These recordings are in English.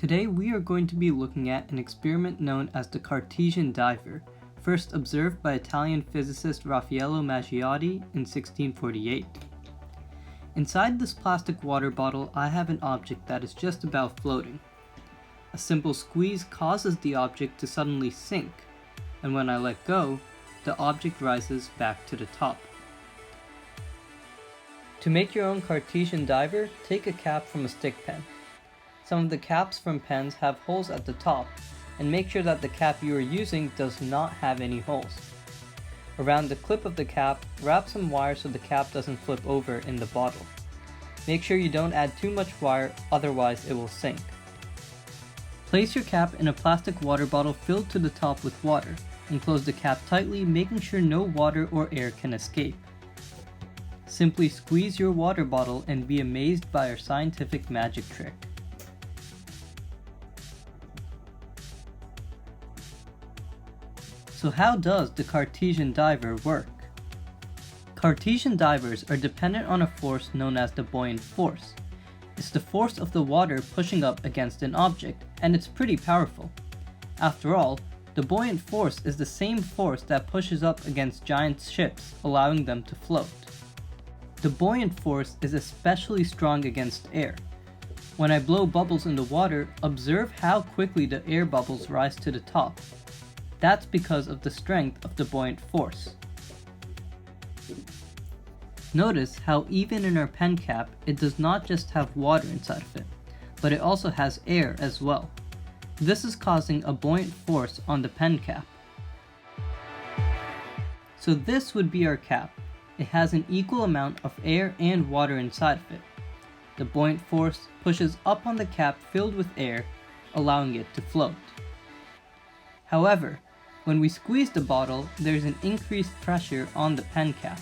Today we are going to be looking at an experiment known as the Cartesian Diver, first observed by Italian physicist Raffaello Maggiotti in 1648. Inside this plastic water bottle I have an object that is just about floating. A simple squeeze causes the object to suddenly sink, and when I let go, the object rises back to the top. To make your own Cartesian diver, take a cap from a stick pen. Some of the caps from pens have holes at the top, and make sure that the cap you are using does not have any holes. Around the clip of the cap, wrap some wire so the cap doesn't flip over in the bottle. Make sure you don't add too much wire, otherwise it will sink. Place your cap in a plastic water bottle filled to the top with water, and close the cap tightly, making sure no water or air can escape. Simply squeeze your water bottle and be amazed by our scientific magic trick. So how does the Cartesian diver work? Cartesian divers are dependent on a force known as the buoyant force. It's the force of the water pushing up against an object, and it's pretty powerful. After all, the buoyant force is the same force that pushes up against giant ships, allowing them to float. The buoyant force is especially strong against air. When I blow bubbles in the water, observe how quickly the air bubbles rise to the top. That's because of the strength of the buoyant force. Notice how even in our pen cap, it does not just have water inside of it, but it also has air as well. This is causing a buoyant force on the pen cap. So this would be our cap. It has an equal amount of air and water inside of it. The buoyant force pushes up on the cap filled with air, allowing it to float. However, when we squeeze the bottle, there's an increased pressure on the pen cap.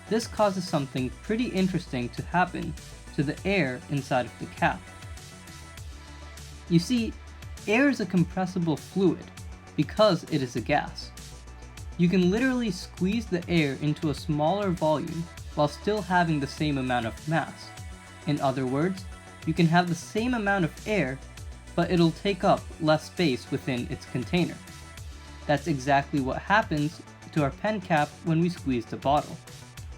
This causes something pretty interesting to happen to the air inside of the cap. You see, air is a compressible fluid because it is a gas. You can literally squeeze the air into a smaller volume while still having the same amount of mass. In other words, you can have the same amount of air, but it'll take up less space within its container. That's exactly what happens to our pen cap when we squeeze the bottle.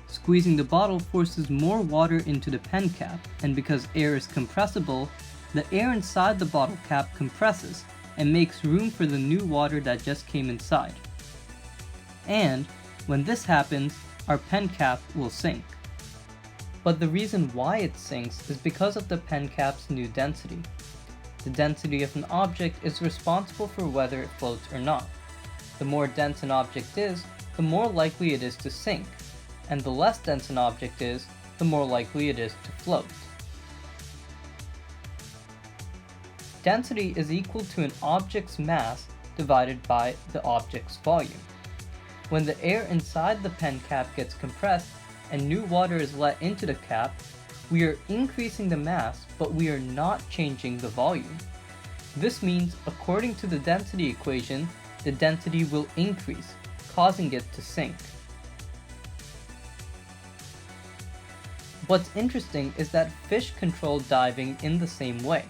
Squeezing the bottle forces more water into the pen cap, and because air is compressible, the air inside the bottle cap compresses and makes room for the new water that just came inside. And when this happens, our pen cap will sink. But the reason why it sinks is because of the pen cap's new density. The density of an object is responsible for whether it floats or not. The more dense an object is, the more likely it is to sink, and the less dense an object is, the more likely it is to float. Density is equal to an object's mass divided by the object's volume. When the air inside the pen cap gets compressed and new water is let into the cap, we are increasing the mass, but we are not changing the volume. This means, according to the density equation, the density will increase, causing it to sink. What's interesting is that fish control diving in the same way.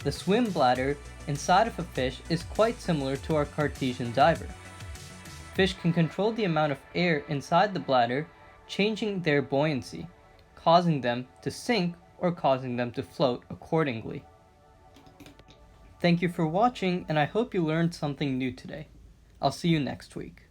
The swim bladder inside of a fish is quite similar to our Cartesian diver. Fish can control the amount of air inside the bladder, changing their buoyancy, causing them to sink or causing them to float accordingly. Thank you for watching, and I hope you learned something new today. I'll see you next week.